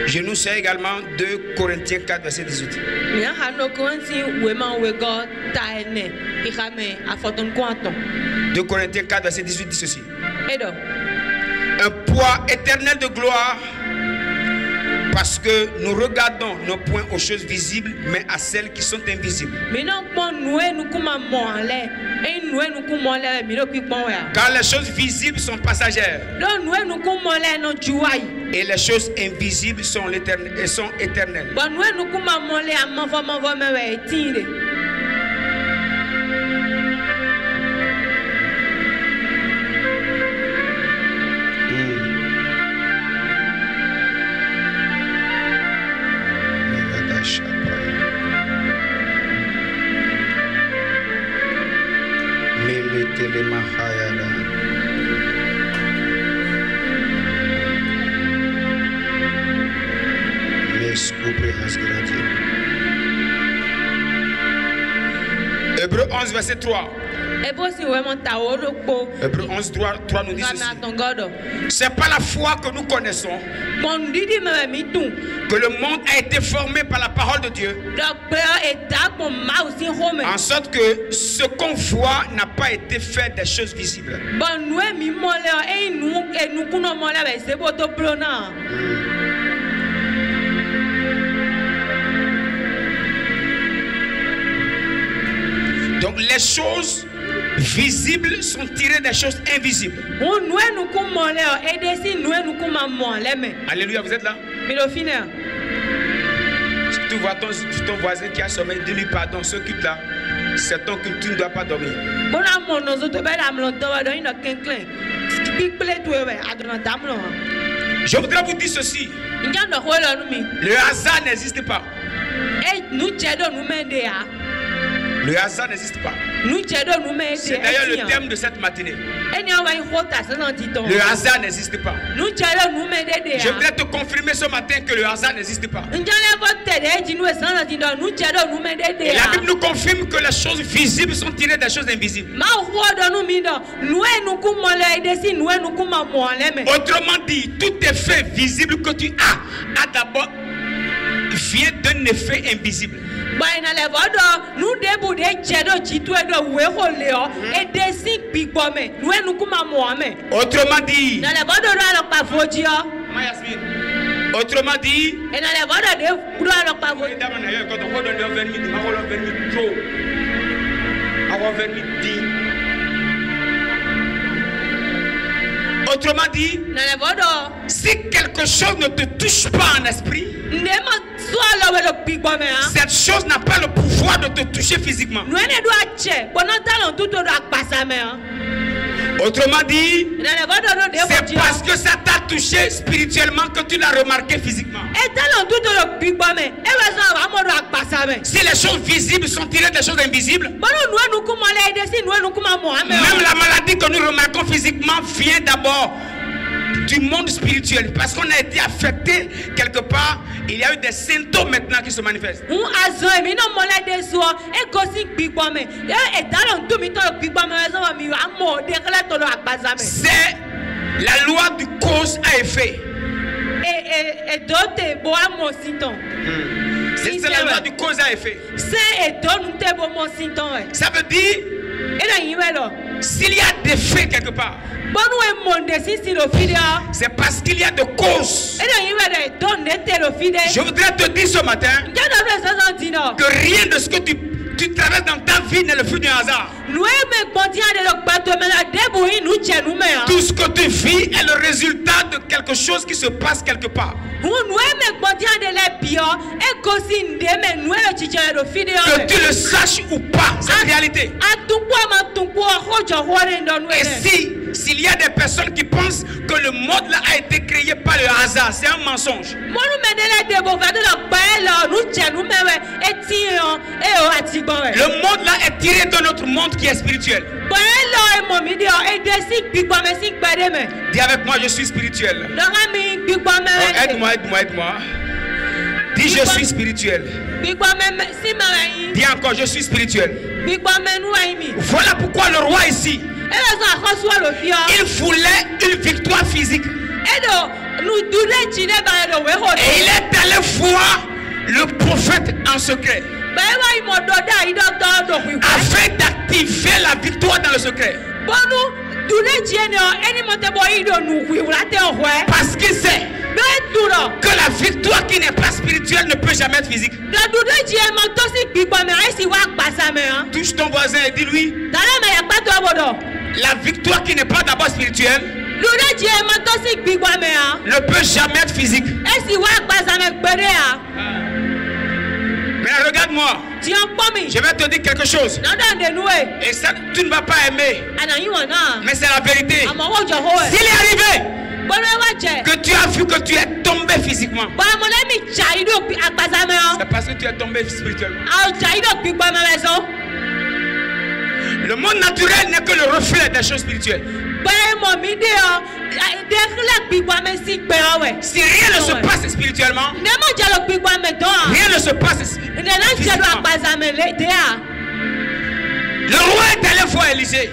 Je nous sais également 2 Corinthiens 4, verset 18. 2 Corinthiens 4, verset 18 dit ceci. Un poids éternel de gloire, parce que nous regardons non point aux choses visibles, mais à celles qui sont invisibles. Car les choses visibles sont passagères, et les choses invisibles sont éternelles. Hébreux 11, verset 3. Hébreux 11, 3 nous dit ceci. C'est par la foi que nous connaissons que le monde a été formé par la parole de Dieu, en sorte que ce qu'on voit n'a pas été fait des choses visibles. Donc les choses visibles sont tirées des choses invisibles. Alléluia, vous êtes là? Si tu vois ton voisin qui a sommeil, dis-lui pardon, s'occupe là. C'est ton culte, tu ne dois pas dormir. Je voudrais vous dire ceci. Le hasard n'existe pas. Le hasard n'existe pas. C'est d'ailleurs le thème de cette matinée. Le hasard n'existe pas. Je voudrais te confirmer ce matin que le hasard n'existe pas. Et la Bible nous confirme que les choses visibles sont tirées des choses invisibles. Autrement dit, tout effet visible que tu as d'abord vient d'un effet invisible. Autrement dit, si quelque chose ne te touche pas en esprit, cette chose n'a pas le pouvoir de te toucher physiquement. Autrement dit, c'est parce que ça t'a touché spirituellement que tu l'as remarqué physiquement. Si les choses visibles sont tirées des choses invisibles, même la maladie que nous remarquons physiquement vient d'abord du monde spirituel, parce qu'on a été affecté quelque part. Il y a eu des symptômes maintenant qui se manifestent. C'est la loi du cause à effet. C'est la loi du cause à effet. Ça veut dire, s'il y a des faits quelque part, c'est parce qu'il y a de causes. Je voudrais te dire ce matin que rien de ce que tu traverses dans ta vie n'est le fruit d'un hasard. Tout ce que tu vis est le résultat de quelque chose qui se passe quelque part. Que tu le saches ou pas, c'est la réalité. Et s'il y a des personnes qui pensent que le monde là a été créé par le hasard, c'est un mensonge. Le monde là est tiré de notre monde qui est spirituel. Dis avec moi, je suis spirituel. Aide-moi. Dis je suis spirituel. Dis encore je suis spirituel. Voilà pourquoi le roi ici, il voulait une victoire physique. Et il est allé voir le prophète en secret afin d'activer la victoire dans le secret. Parce qu'il sait que la victoire qui n'est pas spirituelle ne peut jamais être physique. Touche ton voisin et dis-lui, la victoire qui n'est pas d'abord spirituelle ne peut jamais être physique. Mais regarde-moi, je vais te dire quelque chose. Et ça, tu ne vas pas aimer, mais c'est la vérité. S'il est arrivé que tu as vu que tu es tombé physiquement, c'est parce que tu es tombé spirituellement. Le monde naturel n'est que le reflet des choses spirituelles. Si rien ne se passe spirituellement, rien ne se passe physiquement. Le roi est allé voir Élisée.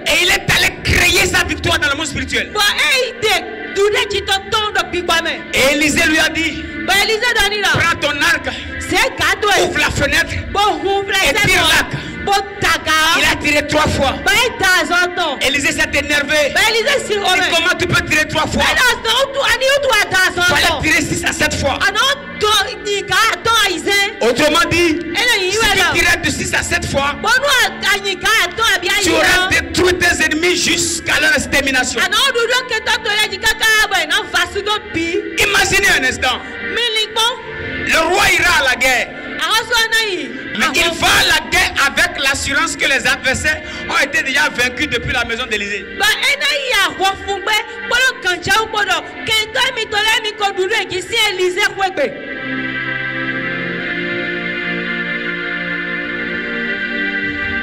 Et il est allé créer sa victoire dans le monde spirituel. Et Élisée lui a dit, prends ton arc, ouvre la fenêtre et tire l'arc. Il a tiré 3 fois. Élisée s'est énervé. Comment tu peux tirer 3 fois? Il fallait tirer 6 à 7 fois. Autrement dit, si tu tirais de 6 à 7 fois, tu aurais détruit tes ennemis jusqu'à leur extermination. Imaginez un instant. Le roi ira à la guerre. Mais il va à la guerre avec l'assurance que les adversaires ont été déjà vaincus depuis la maison d'Élisée.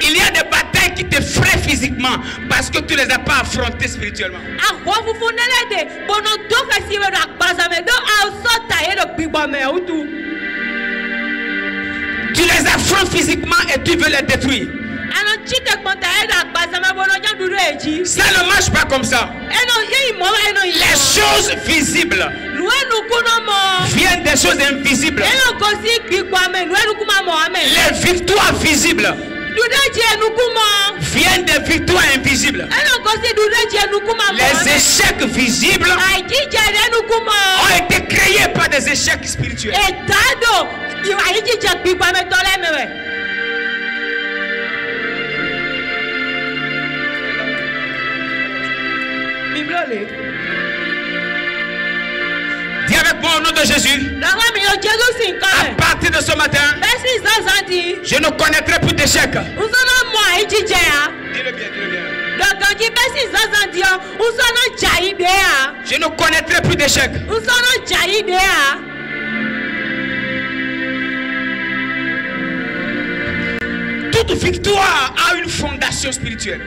Il y a des batailles qui t'effraient physiquement parce que tu ne les as pas affrontées spirituellement. Tu les affrontes physiquement et tu veux les détruire. Ça ne marche pas comme ça. Les choses visibles viennent des choses invisibles. Les victoires visibles viennent des victoires invisibles. Les échecs visibles ont été créés par des échecs spirituels. Dis avec moi au nom de Jésus. À partir de ce matin, je ne connaîtrai plus d'échecs. Dis-le bien, dis-le bien. Je ne connaîtrai plus d'échecs. Toute victoire a une fondation spirituelle.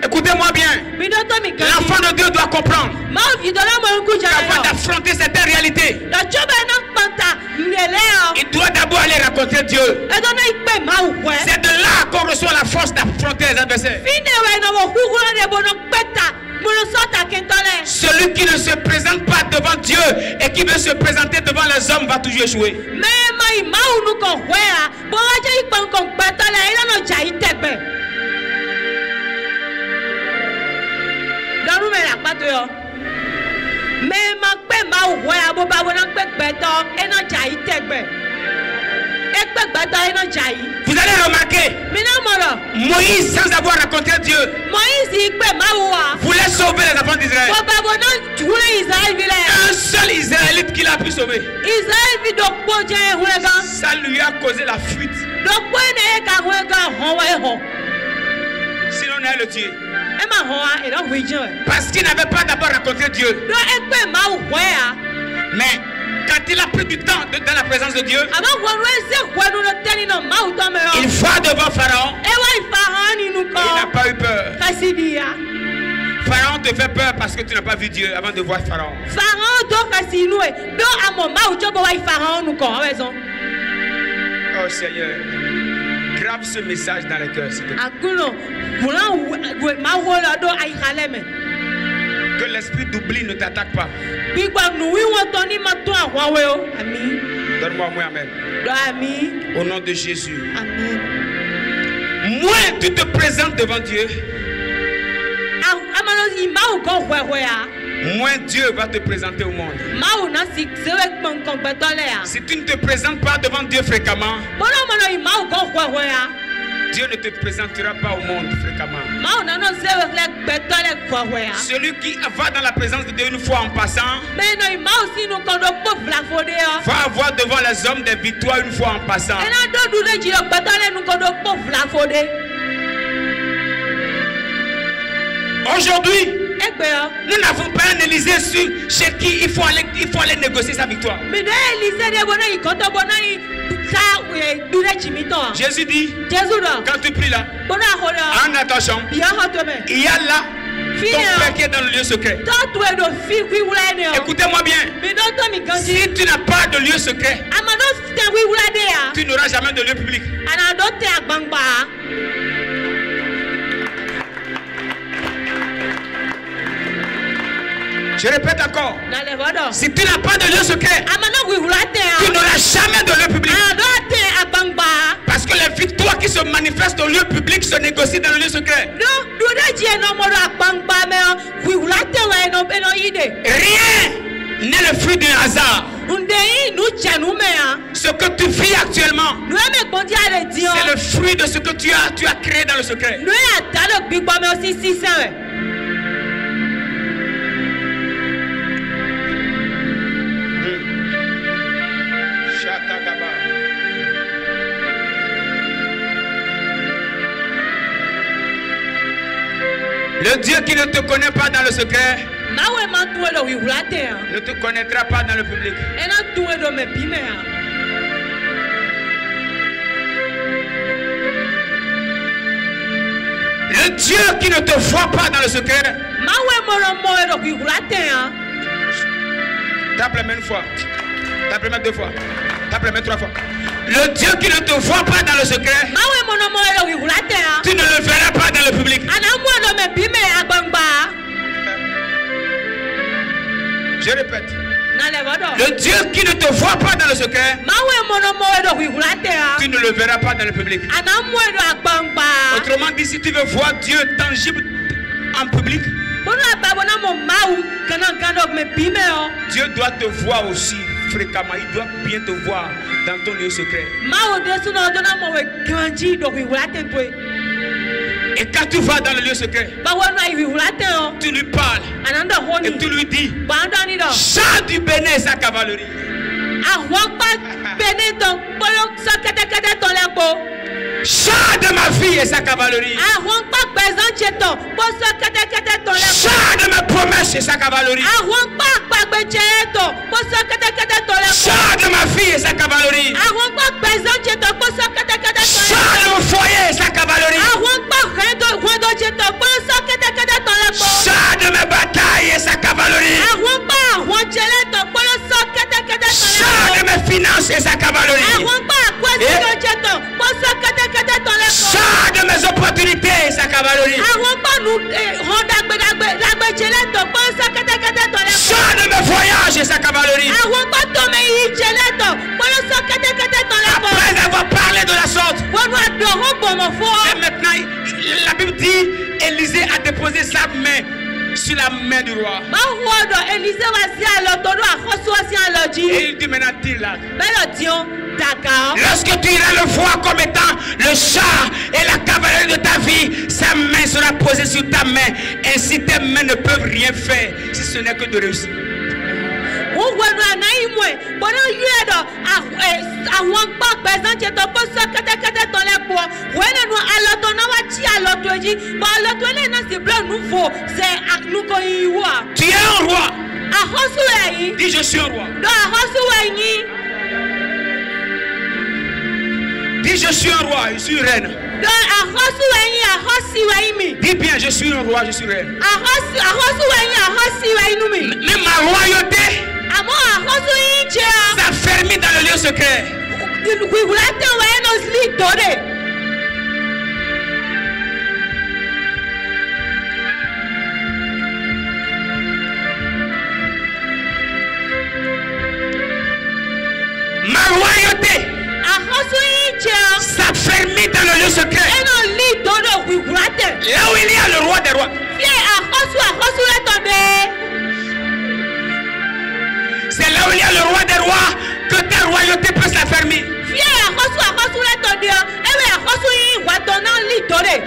Écoutez-moi bien. L'enfant de Dieu doit comprendre qu'avant d'affronter certaines réalités, il doit d'abord aller rencontrer Dieu. C'est de là qu'on reçoit la force d'affronter les adversaires. Celui qui ne se présente pas devant Dieu et qui veut se présenter devant les hommes va toujours échouer. Vous allez remarquer, Moïse, sans avoir rencontré Dieu, voulait sauver les enfants d'Israël. Un seul Israélite qu'il a pu sauver, ça lui a causé la fuite. Sinon on allait le tuer. Parce qu'il n'avait pas d'abord rencontré Dieu. Mais quand il a pris du temps dans la présence de Dieu, il va devant Pharaon. Il n'a pas eu peur. Pharaon te fait peur parce que tu n'as pas vu Dieu avant de voir Pharaon. Oh Seigneur, grave ce message dans les cœurs. Que l'esprit d'oubli ne t'attaque pas. Donne-moi moi, amen. Au nom de Jésus. Amen. Moins tu te présentes devant Dieu, moins Dieu va te présenter au monde. Si tu ne te présentes pas devant Dieu fréquemment, Dieu ne te présentera pas au monde fréquemment. Celui qui va dans la présence de Dieu une fois en passant va avoir devant les hommes des victoires une fois en passant. Aujourd'hui, nous n'avons pas un Élysée chez qui il faut aller négocier sa victoire. Jésus dit, quand tu pries là, en attention, il y a là ton Père qui est dans le lieu secret. Écoutez-moi bien. Si tu n'as pas de lieu secret, tu n'auras jamais de lieu public. Je répète encore. Si tu n'as pas de lieu secret, tu n'auras jamais de lieu public. Parce que les victoires qui se manifestent au lieu public se négocient dans le lieu secret. Rien n'est le fruit du hasard. Ce que tu vis actuellement, c'est le fruit de ce que tu as créé dans le secret. Le Dieu qui ne te connaît pas dans le secret ne te connaîtra pas dans le public. Le Dieu qui ne te voit pas dans le secret, tape la main une fois, tape la main deux fois, tape la main trois fois. Le Dieu qui ne te voit pas dans le secret, tu ne le verras pas dans le public. Je répète. Le Dieu qui ne te voit pas dans le secret, tu ne le verras pas dans le public. Autrement dit, si tu veux voir Dieu tangible en public, Dieu doit te voir aussi fréquemment. Il doit bien te voir dans ton lieu secret. Et quand tu vas dans le lieu secret, tu lui parles et tu lui dis, chant du Bénin et sa cavalerie. Chant de ma vie et sa cavalerie. Chant de mes promesses et sa cavalerie. Chant de ma fille et sa cavalerie. Chant de mon foyer et sa cavalerie. Chant de mes batailles et sa cavalerie. Chant de mes finances et sa cavalerie. Chant de mes opportunités et sa cavalerie. Chant de mes voyages et sa cavalerie. Après avoir parlé de la sorte, et maintenant la Bible dit, Élisée a déposé sa main sur la main du roi. Et il dit maintenant, tire-la. Lorsque tu iras le voir comme étant le char et la cavalerie de ta vie, sa main sera posée sur ta main. Ainsi tes mains ne peuvent rien faire si ce n'est que de réussir. Tu es un roi. Dis je suis un roi. Dis je suis un roi, je suis une reine. Dis bien je suis un roi, je suis reine. Mais ma royauté s'affermit dans le lieu secret. Ma royauté s'affermit dans le lieu secret. Là où il y a le roi des rois. C'est là où il y a le roi des rois que ta royauté peut s'affermir.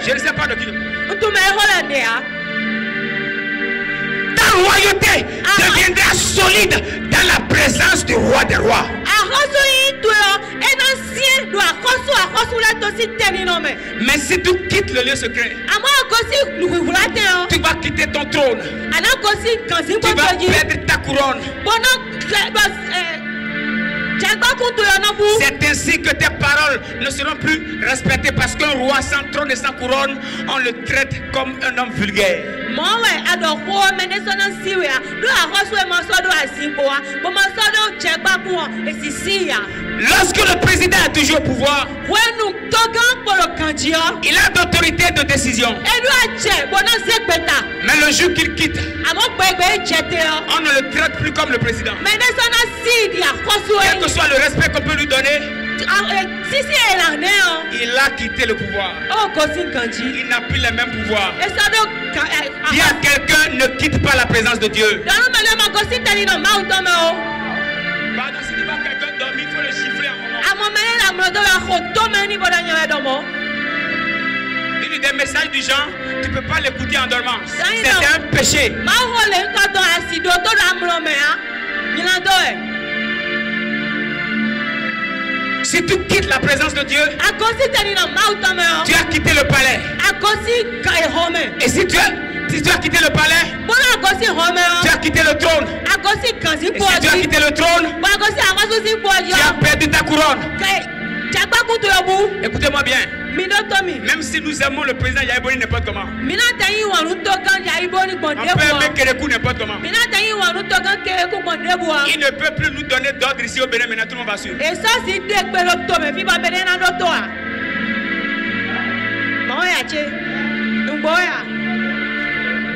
Je ne sais pas de qui. Ta royauté deviendra solide dans la présence du roi des rois. Mais si tu quittes le lieu secret, tu vas quitter ton trône. Tu vas perdre ta couronne. C'est ainsi que tes paroles ne seront plus respectées, parce qu'un roi sans trône et sans couronne, on le traite comme un homme vulgaire. Lorsque le président est toujours au pouvoir, il a d'autorité de décision. Mais le jour qu'il quitte, on ne le traite plus comme le président. Quel que soit le respect qu'on peut lui donner, il a quitté le pouvoir. Il n'a plus les mêmes pouvoirs. Il y a quelqu'un, ne quitte pas la présence de Dieu. Pardon, si tu vois quelqu'un dormir, il faut le chiffrer en moment. Dis-lui des messages du genre, tu ne peux pas l'écouter en dormant. C'est un péché. Si tu quittes la présence de Dieu, tu as quitté le palais. Et si tu as quitté le palais, tu as quitté le trône. Et si tu as quitté le trône, tu as perdu ta couronne. Écoutez-moi bien. Même si nous aimons le président Yaïboni n'importe comment, on peut aimer Kérékou n'importe comment, il ne peut plus nous donner d'ordre ici au Bénin. Maintenant tout le monde va suivre.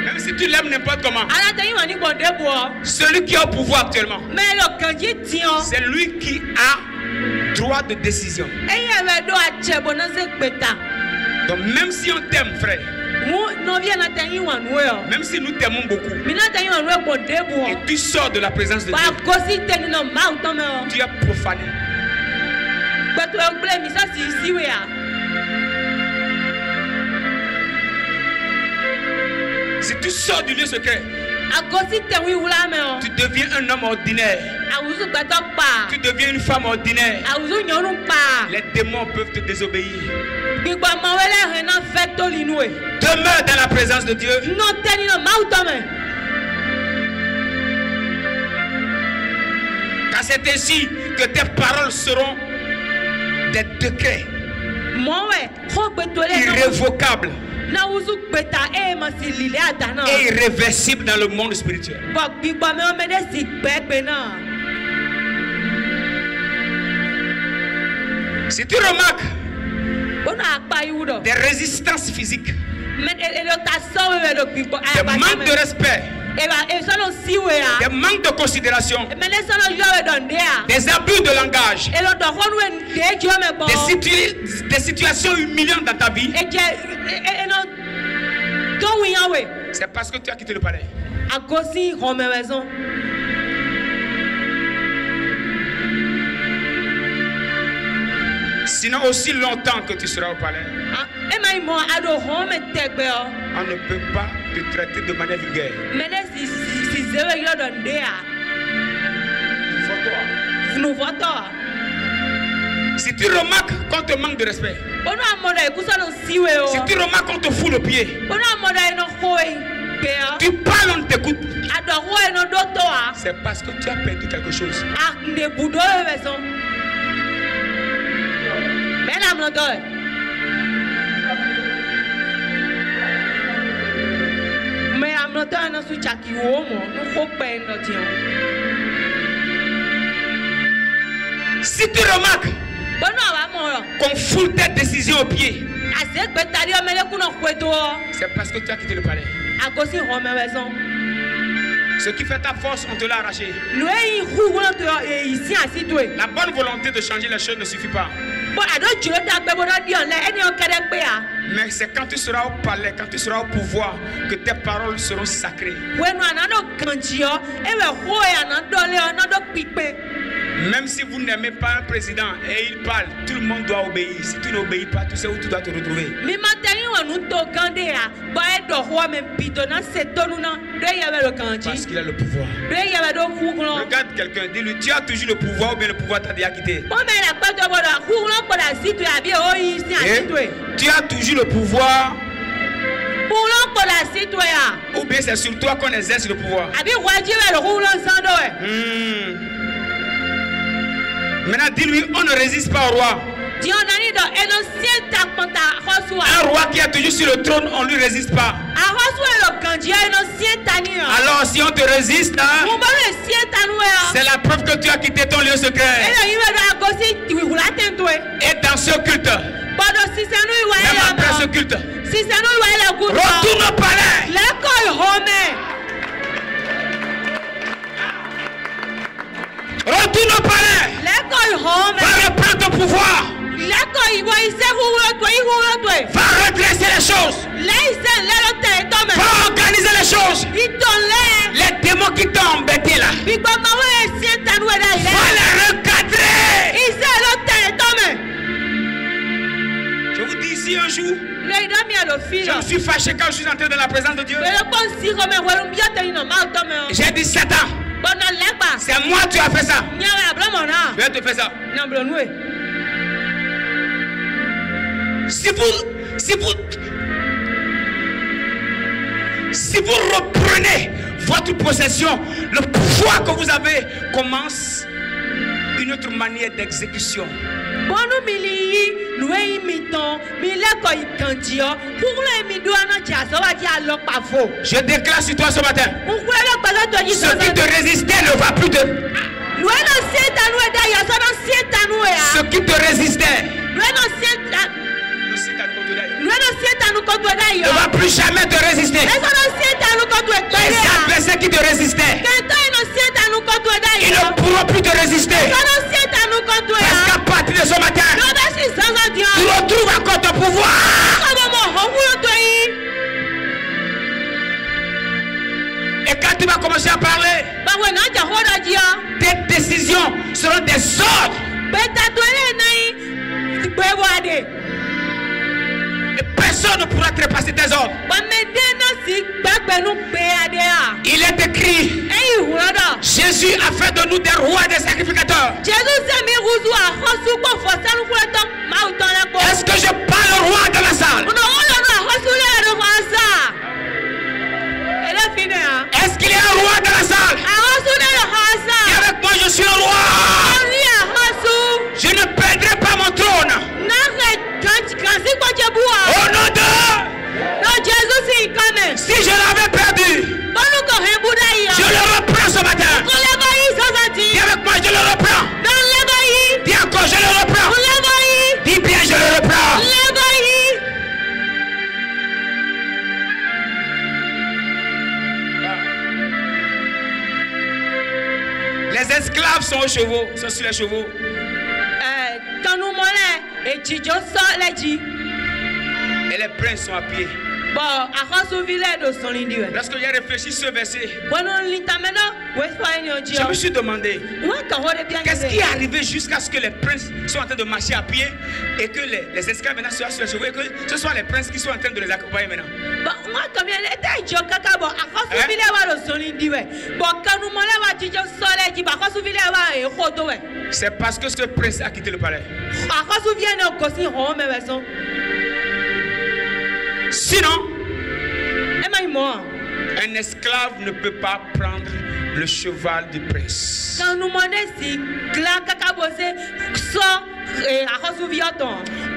Même si tu l'aimes n'importe comment, celui qui est au pouvoir actuellement, c'est lui qui a droit de décision. Donc même si on t'aime, frère, même si nous t'aimons beaucoup, et tu sors de la présence de Dieu, tu as profané. Si tu sors du lieu secret, tu deviens un homme ordinaire. Tu deviens une femme ordinaire. Les démons peuvent te désobéir. Demeure dans la présence de Dieu. Car c'est ainsi que tes paroles seront des décrets irrévocables et irréversible dans le monde spirituel. Si tu remarques des résistances physiques, des manques de respect, des manques de considération, des abus de langage, des situations humiliantes dans ta vie, c'est parce que tu as quitté le palais. Sinon, aussi longtemps que tu seras au palais, on ne peut pas te traiter de manière vulgaire. Si tu remarques qu'on te manque de respect, si tu remarques qu'on te fout le pied, tu parles, on t'écoute, c'est parce que tu as perdu quelque chose. Si tu remarques qu'on foule tes décisions au pied, c'est parce que tu as quitté le palais. Ce qui fait ta force, on te l'a arraché. La bonne volonté de changer les choses ne suffit pas. Mais c'est quand tu seras au palais, quand tu seras au pouvoir, que tes paroles seront sacrées. Même si vous n'aimez pas un président et il parle, tout le monde doit obéir. Si tu n'obéis pas, tu sais où tu dois te retrouver. Parce qu'il a le pouvoir. Regarde quelqu'un, dis-lui, tu as toujours le pouvoir ou bien le pouvoir t'a déjà quitté. Tu as toujours le pouvoir. Ou bien c'est sur toi qu'on exerce le pouvoir. Maintenant, dis-lui, on ne résiste pas au roi. Un roi qui est toujours sur le trône, on ne lui résiste pas. Alors, si on te résiste, hein, c'est la preuve que tu as quitté ton lieu secret. Et dans ce culte, même après ce culte, retourne au palais. Retourne au palais. Va reprendre ton pouvoir. Va redresser les choses. Va organiser les choses. Les démons qui t'ont embêté là, va les recadrer. Je vous dis ici un jour, je me suis fâché quand je suis entré dans la présence de Dieu. J'ai dit Satan, c'est moi tu as fait ça. Je vais te faire ça. Si vous reprenez votre possession, le pouvoir que vous avez commence une autre manière d'exécution. Je déclare sur toi ce matin, ce qui te résistait ne va plus te... Ce qui te résistait ne va plus jamais te résister. Les adversaires qui te résistaient, ils ne pourront plus te résister. Parce qu'à partir de ce matin, tu retrouves encore ton pouvoir. Et quand tu vas commencer à parler, tes décisions seront des ordres. Et personne ne pourra trépasser tes ordres. Il est écrit, Jésus a fait de nous des rois et des sacrificateurs. Est-ce que je parle au roi dans la salle? Est-ce qu'il y a un roi dans la salle? Et avec moi je suis le roi. Je ne perdrai pas mon trône. Au nom de... Si je l'avais perdu, je le reprends ce matin. Dis avec moi, je le reprends. Dis encore, je le reprends. Dis bien, je le reprends. Les esclaves sont aux chevaux, sont sur les chevaux. Et les princes sont à pied. Lorsque j'ai réfléchi ce verset, je me suis demandé qu'est-ce qui est arrivé jusqu'à ce que les princes soient en train de marcher à pied et que les esclaves maintenant soient sur les chevaux et que ce soit les princes qui sont en train de les accompagner maintenant. C'est parce que ce prince a quitté le palais. Sinon, un esclave ne peut pas prendre le cheval du prince.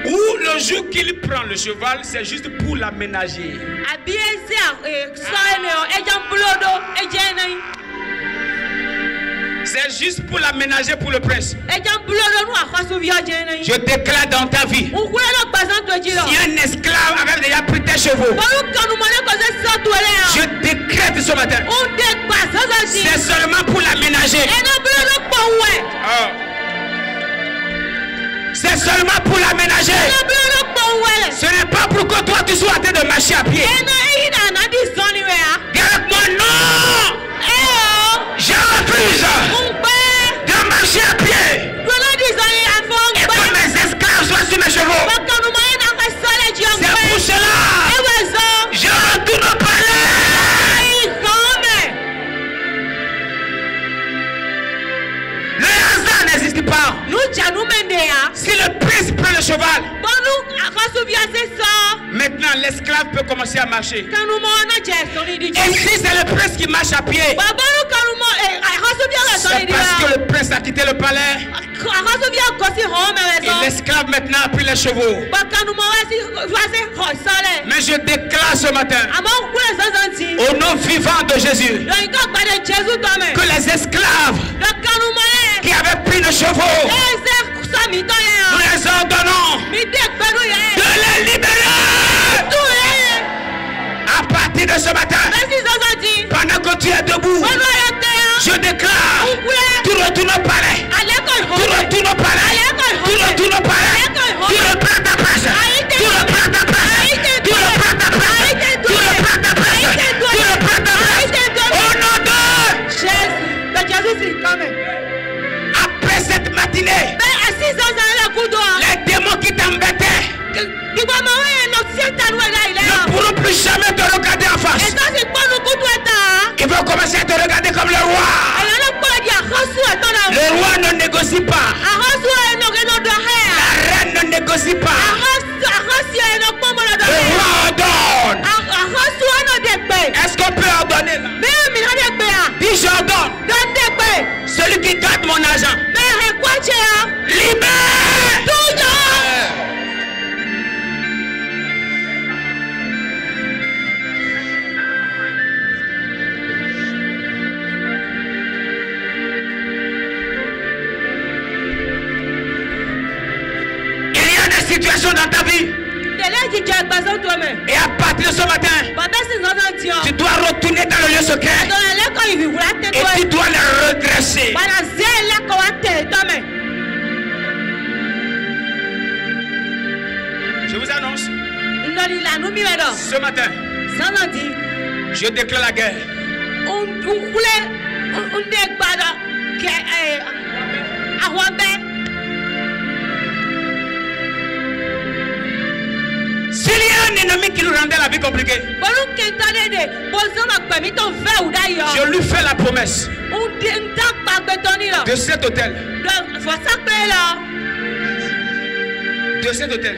Ou le jour qu'il prend le cheval, c'est juste pour l'aménager. C'est juste pour l'aménager pour le prince. Je déclare dans ta vie, si un esclave avait déjà pris tes chevaux, je décrète ce matin, c'est seulement pour l'aménager. C'est seulement pour l'aménager. Ce n'est pas pour que toi tu sois en train de marcher à pied. Regarde-moi, non! Je refuse de marcher à pied et que mes esclaves soient sur mes chevaux. C'est pour cela je retourne au palais. Le hasard n'existe pas. Si le prince prend le cheval, maintenant l'esclave peut commencer à marcher. Et si c'est le prince qui marche à pied, c'est parce que le prince a quitté le palais et l'esclave maintenant a pris les chevaux. Mais je déclare ce matin, au nom vivant de Jésus, que les esclaves qui avaient pris les chevaux, nous les ordonnons de les libérer. À partir de ce matin, pendant que tu es debout, je déclare, tu retournes au palais, tu retournes au palais, tu retournes au palais, tu reprends ta place, tu reprends ta place, tu reprends ta place, tu reprends ta place, tu reprends ta place, au nom de Jésus. Après cette matinée, les démons qui t'embêtaient ne pourront plus jamais te regarder en face. Ils vont commencer à te regarder comme le roi. Le roi ne négocie pas. La reine ne négocie pas. Le roi ordonne. Est-ce qu'on peut ordonner là? Dis j'ordonne. Celui qui garde mon argent, libère. Situation dans ta vie. Et à partir de ce matin, tu dois retourner dans le lieu secret et tu dois les redresser. Je vous annonce, ce matin, je déclare la guerre. S'il y a un ennemi qui nous rendait la vie compliquée, je lui fais la promesse de cet hôtel. De cet hôtel.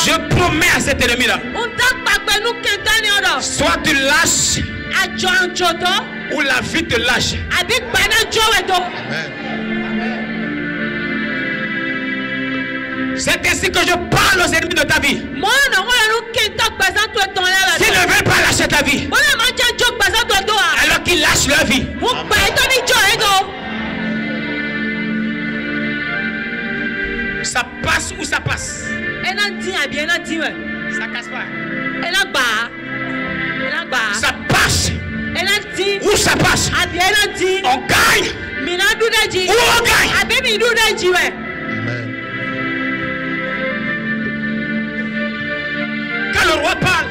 Je promets à cet ennemi-là, soit tu lâches ou la vie te lâche. Amen. C'est ainsi que je parle aux ennemis de ta vie. S'ils ne veulent pas lâcher ta vie, alors qu'ils lâchent leur vie. Ça passe ou ça passe. Ça casse pas. Ça passe ou ça passe. On gagne ou on gagne. Amen. Quand le roi parle,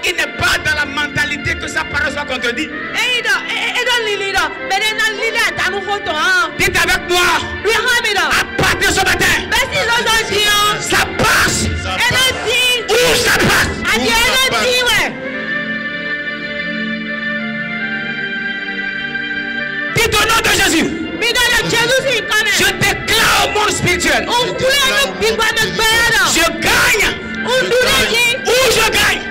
il n'est pas dans la mentalité que sa parole soit contredite. Dites avec moi, à partir de ce matin, ça passe ou ça passe. Dites au nom de Jésus, je déclare au monde spirituel, je gagne ou je gagne.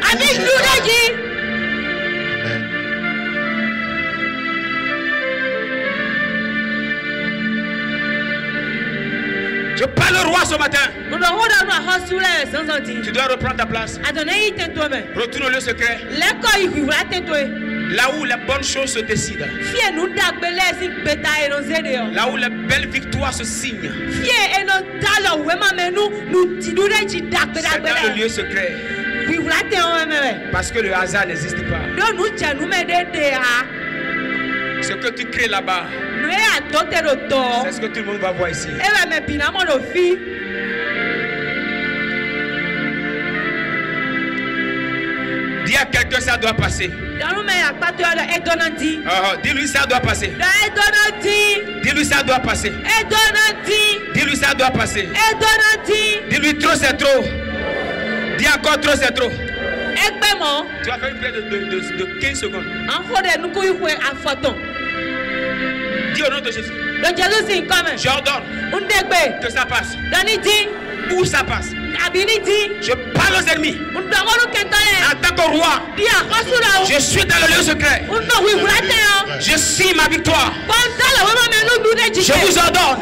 Je parle au roi ce matin. Tu dois reprendre ta place. Retourne au lieu secret. Là où les bonnes choses se décident. Là où les belles victoires se signent. C'est dans le lieu secret. Parce que le hasard n'existe pas. Ce que tu crées là-bas, c'est ce que tout le monde va voir ici. Dis à quelqu'un, ça doit passer. Dis-lui, ça doit passer. Dis-lui, ça doit passer. Dis-lui, ça doit passer. Dis-lui, trop c'est trop. Dis encore, trop c'est trop. Tu vas faire une prière de 15 secondes. Dis au nom de Jésus. J'ordonne que ça passe. Où ça passe? Je parle aux ennemis. En tant que roi, je suis dans le lieu secret. Je signe ma victoire. Je vous ordonne.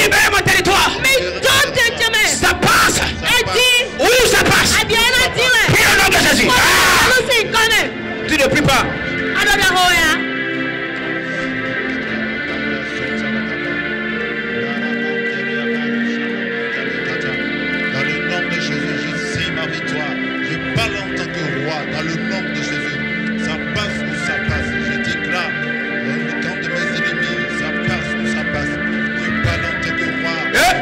Libérez mon territoire. Ça passe. Où ça passe? Prie au nom de Jésus. Tu ne pries pas. Dans le nom de Jésus, ça passe ou ça passe. Je déclare dans le camp de mes ennemis, ça passe ou ça passe. Je parle en tant que roi,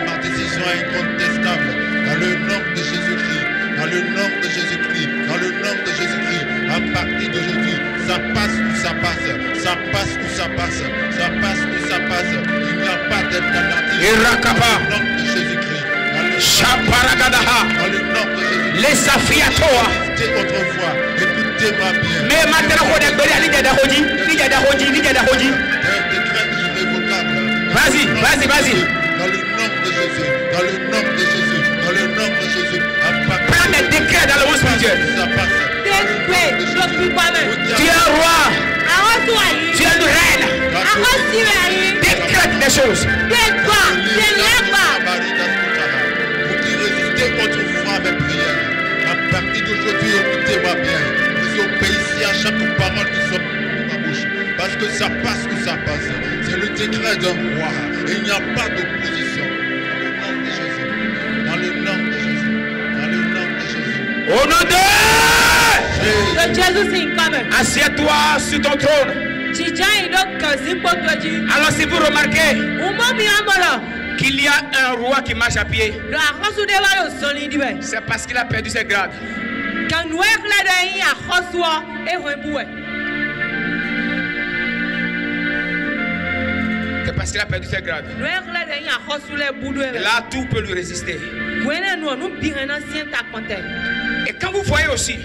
ma décision est incontestable. Dans le nom de Jésus-Christ, dans le nom de Jésus-Christ, dans le nom de Jésus-Christ, à partir d'aujourd'hui, ça passe ou ça passe. Ça passe ou ça passe. Ça passe ou ça passe. Il n'y a pas d'alternative. Dans le nom de Jésus-Christ. Dans le nom de Jésus-Christ. Les Safiatoa. Autrefois, écoutez-moi bien. Mais maintenant, on est dans l'idée d'Ahodji. Vas-y. Dans le nom de Jésus. Dans le nom de Jésus. Dans le nom de Jésus. Prends des décrets dans le monde spirituel. Ça passe. Tu es un roi. Tu es une reine. Décrète des choses. Vous qui résistez autrefois à mes prières. À partir d'aujourd'hui, écoutez-moi bien. Vous obéissez à chaque parole qui sort de ma bouche. Parce que ça passe ou ça passe. C'est le décret d'un roi. Et il n'y a pas d'opposition. Dans le nom de Jésus. Dans le nom de Jésus. Au nom de Jésus. Assieds-toi sur ton trône. Alors si vous remarquez qu'il y a un roi qui marche à pied, c'est parce qu'il a perdu ses grades. C'est parce qu'il a perdu ses grades. Et là, tout peut lui résister. Et quand vous voyez aussi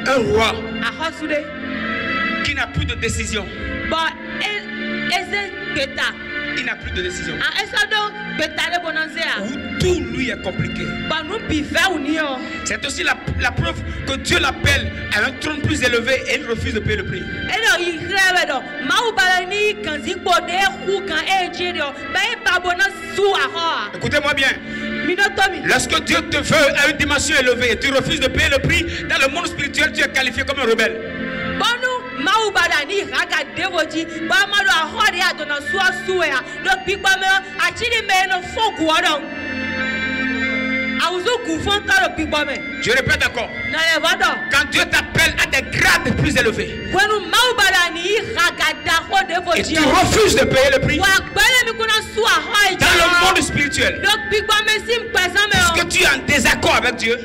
un roi qui n'a plus de décision, il n'a plus de décision, où tout lui est compliqué. C'est aussi la preuve que Dieu l'appelle à un trône plus élevé et il refuse de payer le prix. Écoutez-moi bien. Lorsque Dieu te veut à une dimension élevée et tu refuses de payer le prix, dans le monde spirituel, tu es qualifié comme un rebelle. Je répète encore. Quand Dieu t'appelle à des grades plus élevés et tu refuses de payer le prix dans le monde spirituel, est-ce que tu es en désaccord avec Dieu?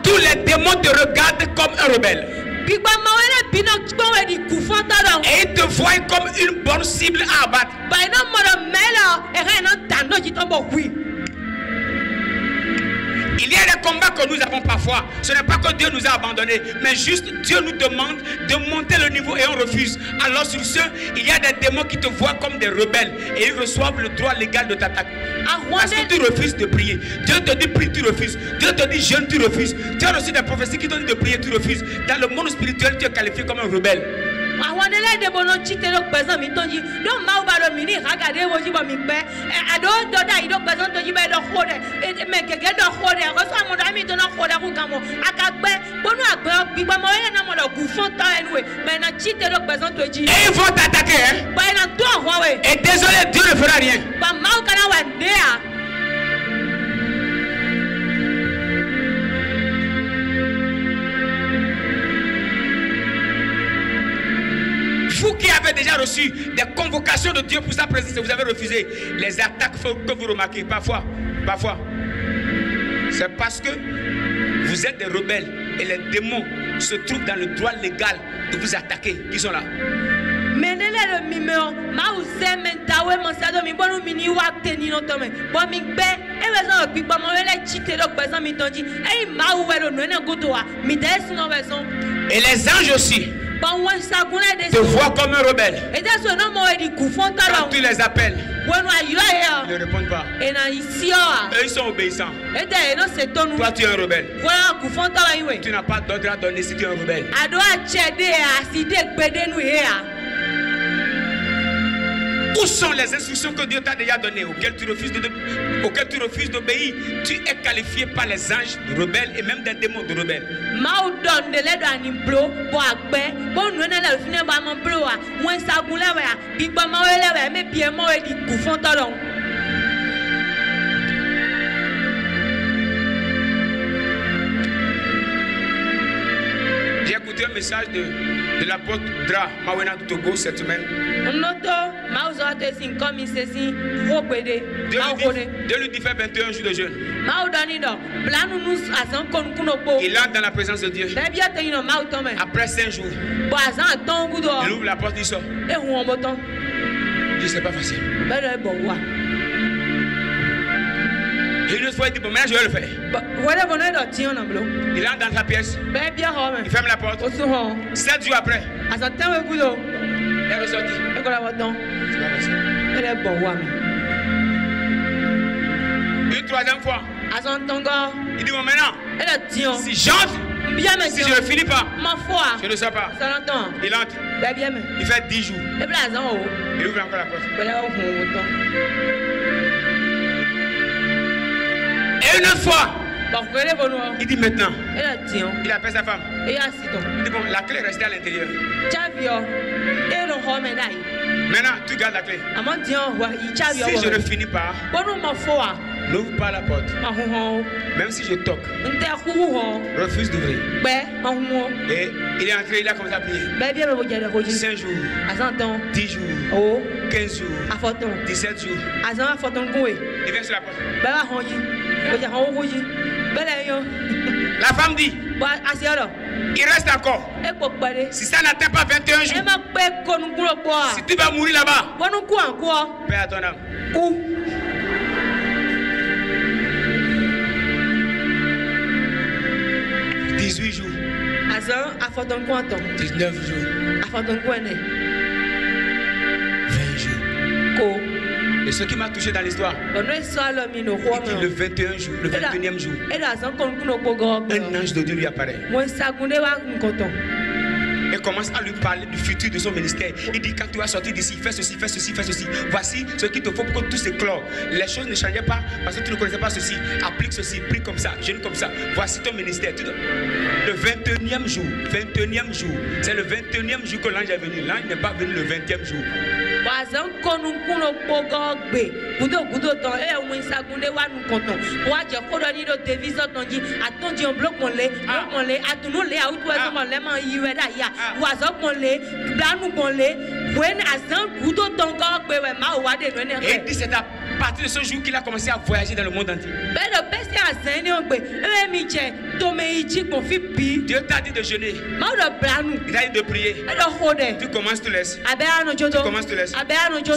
Tous les démons te regardent comme un rebelle et ils te voient comme une bonne cible à abattre. Il y a des combats que nous avons parfois. Ce n'est pas que Dieu nous a abandonnés, mais juste Dieu nous demande de monter le niveau et on refuse. Alors sur ce, il y a des démons qui te voient comme des rebelles et ils reçoivent le droit légal de t'attaquer. Parce que tu refuses de prier. Dieu te dit prie, tu refuses. Dieu te dit jeûne, tu refuses. Tu as reçu des prophéties qui te disent de prier, tu refuses. Dans le monde spirituel, tu es qualifié comme un rebelle. Et ils vont t'attaquer. Et désolé, Dieu ne fera rien. Vous qui avez déjà reçu des convocations de Dieu pour sa présence et vous avez refusé, les attaques que vous remarquez parfois, c'est parce que vous êtes des rebelles et les démons se trouvent dans le droit légal de vous attaquer. Qui sont là? Et les anges aussi te voient comme un rebelle. Quand tu les appelles, ils ne répondent pas. Eux, ils sont obéissants. Toi, tu es un rebelle. Tu n'as pas d'ordre à donner si tu es un rebelle. Où sont les instructions que Dieu t'a déjà données, auxquelles tu refuses d'obéir? Tu es qualifié par les anges de rebelles et même des démons de rebelles. J'ai écouté un message de l'apôtre Dra Mawena du Togo cette semaine. Dieu lui dit faire 21 jours de jeûne. Il entre dans la présence de Dieu. Après 5 jours, il ouvre la porte, il sort. Je sais pas facile. Et une autre fois, il dit bon, maintenant je vais le faire. Il entre dans sa pièce. Il ferme la porte. 7 jours après, il est ressorti. C'est pas facile. Une troisième fois, il dit bon, maintenant, si j'entre, si je ne finis pas, je ne sors pas. Il entre. Il fait 10 jours. Il ouvre encore la porte. Et une autre fois, il dit maintenant, il appelle sa femme. Il dit bon, la clé est restée à l'intérieur. Maintenant, tu gardes la clé. Si je ne finis pas, n'ouvre pas la porte. Même si je toque, refuse d'ouvrir. Et il est entré, il a commencé à prier. 5 jours, 10 jours, 15 jours, 17 jours. Il vient sur la porte. La femme dit, il reste encore. Si ça n'atteint pas 21 jours, si tu vas mourir là-bas, paix à ton âme. 18 jours, 19 jours, 20 jours. Et ce qui m'a touché dans l'histoire, il dit le 21 jour, le 21e jour, un ange de Dieu lui apparaît et commence à lui parler du futur de son ministère. Il dit quand tu vas sortir d'ici, fais ceci, fais ceci, fais ceci. Voici ce qu'il te faut pour que tout s'éclore. Les choses ne changeaient pas parce que tu ne connaissais pas ceci. Applique ceci, prie comme ça, jeûne comme ça. Voici ton ministère. Le 21e jour, c'est le 21e jour que l'ange est venu. L'ange n'est pas venu le 20e jour. Et il dit c'est à partir de ce jour qu'il a commencé à voyager dans le monde entier. Dieu t'a dit de jeûner. Il t'a dit de prier. Tu commences, tu laisses. Tu commences, tu laisses.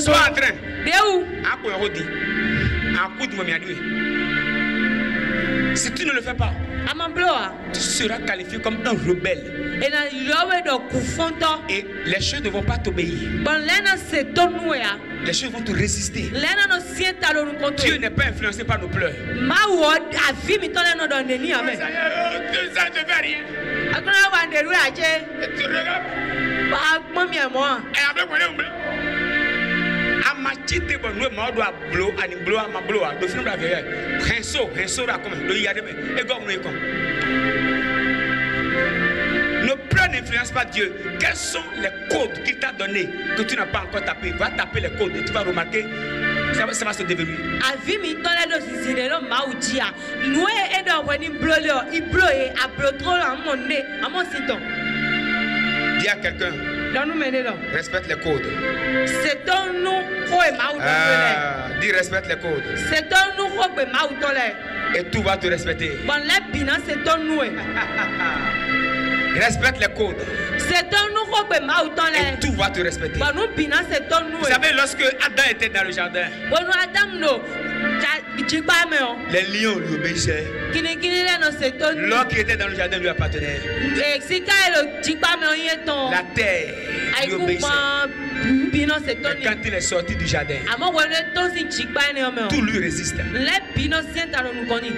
Sois en train. Si tu ne le fais pas, tu seras qualifié comme un rebelle. Et les choses ne vont pas t'obéir. Les choses vont te résister. Dieu n'est pas influencé par nos pleurs. Ça ne te fait rien. Et tu regardes. moi. Amachite bon no ma do ablo ani blo ama blo a do finu bla vie henso ra comme do yade me e go no e kon. Ne pleure n'influence pas Dieu. Quels sont les codes qu'il t'a donné que tu n'as pas encore tapé? Va taper les codes et tu vas remarquer ça va se déverrouiller. Avi mi ton le do sisile lo maudia. Nous e do woni blo le I blo e a blo trop la mon nez à mon siton. Dis à quelqu'un. Respecte les codes. C'est un nous dis respecte les codes. C'est un nous et tout va te respecter. Bon les binas c'est un nous. Respecte les codes. C'est un nous et tout va te respecter. Bon nous binas c'est un nous. Vous savez lorsque Adam était dans le jardin. Bon Adam no. Les lions lui obéissaient. L'or qui était dans le jardin lui appartenait. La terre lui obéissait. Mais quand il est sorti du jardin, tout lui résiste.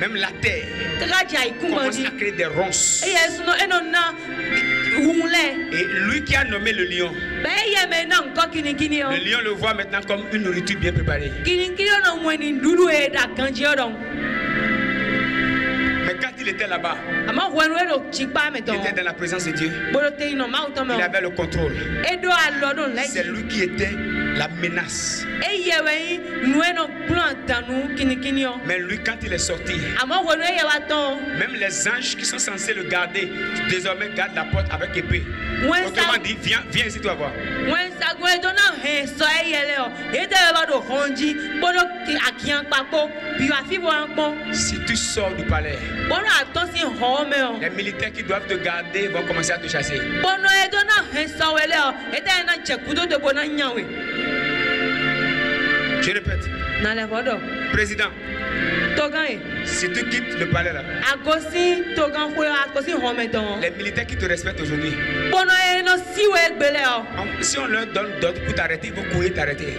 Même la terre commence à créer des ronces. Et lui qui a nommé le lion, le lion le voit maintenant comme une nourriture bien préparée. Mais quand il était là-bas, il était dans la présence de Dieu. Il avait le contrôle. C'est lui qui était la menace. Mais lui, quand il est sorti, même les anges qui sont censés le garder, désormais gardent la porte avec épée. Autrement dit, viens ici, tu vas voir. Si tu sors du palais, les militaires qui doivent te garder vont commencer à te chasser. Je répète. Président, si tu quittes le palais là, les militaires qui te respectent aujourd'hui, si on leur donne d'autres pour t'arrêter, ils vont courir t'arrêter.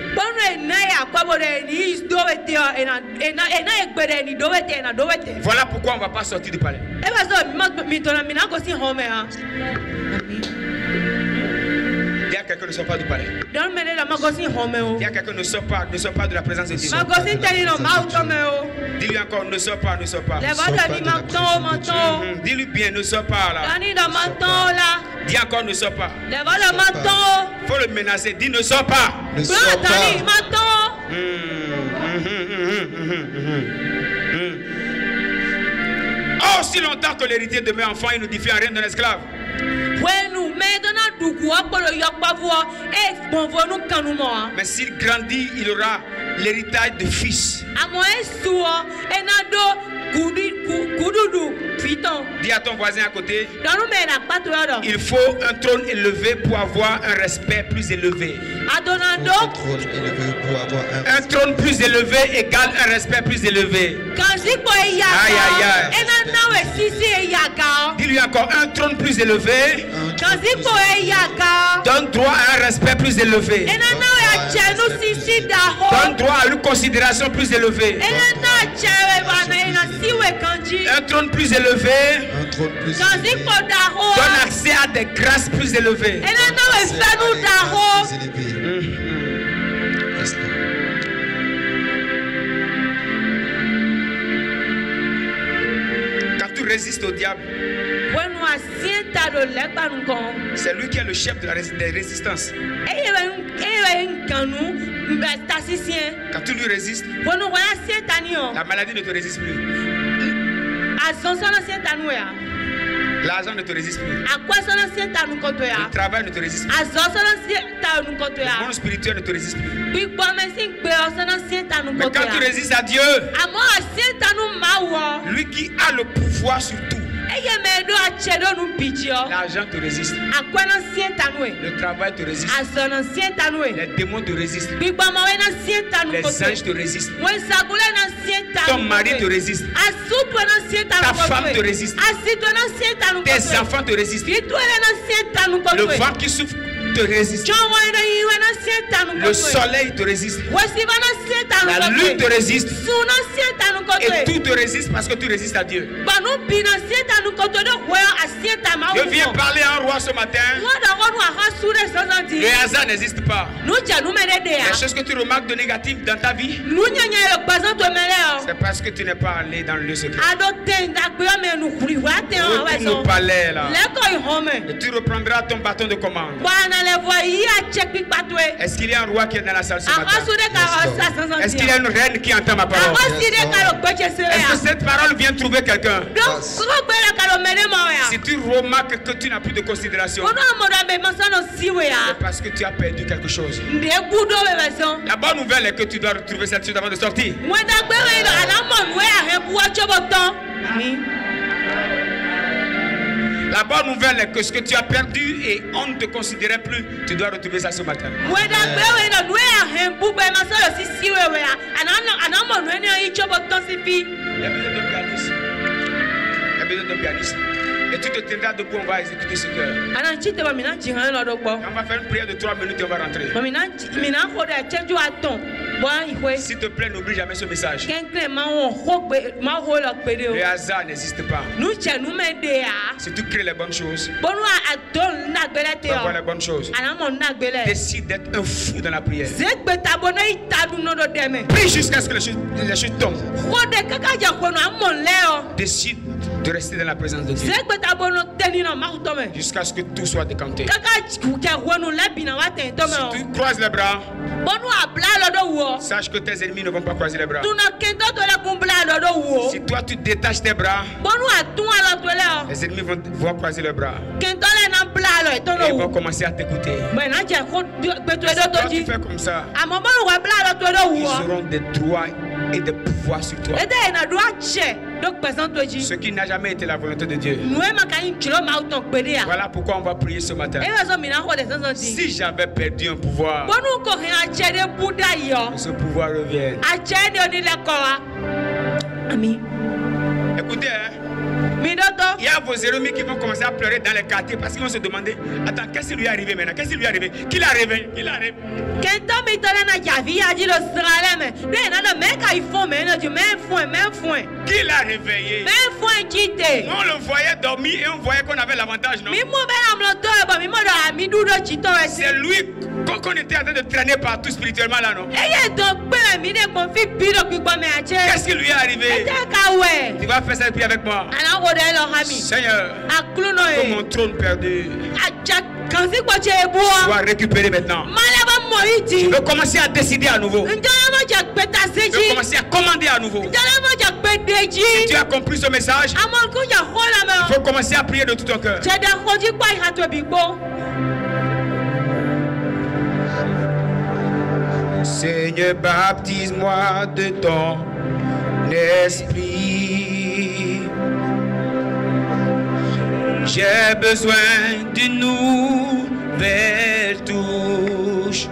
Voilà pourquoi on ne va pas sortir du palais. Il y a quelqu'un qui ne sort pas du palais. Il y a quelqu'un qui ne sort pas de la présence de Dieu. Dis-lui encore, ne sors pas. Dis-lui bien, ne sors pas là. Dis encore, ne sors pas. Il faut le menacer, dis ne sors pas. Ne sors pas. Oh, si longtemps que l'héritier demeure enfant, il ne diffère rien d'un esclave. Mais s'il grandit, il aura l'héritage de fils. Dis à ton voisin à côté, il faut un trône élevé pour avoir un respect plus élevé. Un trône plus élevé égale un respect plus élevé. Aïe, aïe, aïe. Dis-lui encore, un trône plus élevé donne droit à un respect plus élevé. Donne droit à une considération plus élevée. Un trône plus élevé donne accès à des grâces plus élevées. Quand tu résistes au diable, c'est lui qui est le chef de la résistance. Quand tu lui résistes, la maladie ne te résiste plus. L'argent ne te résiste plus. Le travail ne te résiste plus. Le monde spirituel ne te résiste plus. Mais quand tu résistes à Dieu, lui qui a le pouvoir sur tout, l'argent te résiste. Le travail te résiste. Les démons te résistent. Les anges te résistent. Ton mari te résiste. Ta femme te résiste. Tes enfants te résistent. Le vent qui souffle te résiste. Le soleil te résiste. La lune te résiste. Et tout te résiste parce que tu résistes à Dieu. Je viens parler à un roi ce matin. Le hasard n'existe pas. Les choses que tu remarques de négatif dans ta vie, c'est parce que tu n'es pas allé dans le lieu secret. Retourne au palais là. Et tu reprendras ton bâton de commande. Est-ce qu'il y a un roi qui est dans la salle ce matin? Est-ce qu'il y a une reine qui entend ma parole? Est-ce que cette parole vient trouver quelqu'un? Si tu remarques que tu n'as plus de considération, c'est parce que tu as perdu quelque chose. La bonne nouvelle est que tu dois retrouver cette chose avant de sortir. La bonne nouvelle est que ce que tu as perdu et on ne te considérait plus, tu dois retrouver ça ce matin. Il y a besoin d'un pianiste. Et tu te tiendras debout, on va exécuter ce cœur. On va faire une prière de 3 minutes et on va rentrer. S'il te plaît, n'oublie jamais ce message. Le hasard n'existe pas. Si tu crées les bonnes choses, tu vas voir les bonnes choses. Décide d'être un fou dans la prière. Prie jusqu'à ce que les choses tombent. Décide de rester dans la présence de Dieu jusqu'à ce que tout soit décanté. Si tu croises les bras, sache que tes ennemis ne vont pas croiser les bras. Si toi tu détaches tes bras, les ennemis vont croiser les bras et ils vont commencer à t'écouter. Si toi tu fais comme ça, ils auront des droits et des pouvoirs sur toi. Ce qui n'a jamais été la volonté de Dieu. Voilà pourquoi on va prier ce matin. Si j'avais perdu un pouvoir, ce pouvoir revienne. Écoutez, il y a vos ennemis qui vont commencer à pleurer dans les quartiers parce qu'ils vont se demander, attends, qu'est-ce qui lui est arrivé maintenant? Qu'est-ce qui lui est arrivé? Qui l'a réveillé? Qui l'a réveillé? Qui l'a réveillé? Nous on le voyait dormir et on voyait qu'on avait l'avantage, non? C'est lui qu'on était en train de traîner partout spirituellement là, non? Qu'est-ce qui lui est arrivé? Tu vas faire cette prière avec moi. Seigneur, que mon trône perdu soit récupéré maintenant. Je veux commencer à décider à nouveau. Je veux commencer à commander à nouveau. Si tu as compris ce message, il faut commencer à prier de tout ton cœur. Seigneur, baptise-moi de ton esprit. J'ai besoin d'une nouvelle touche.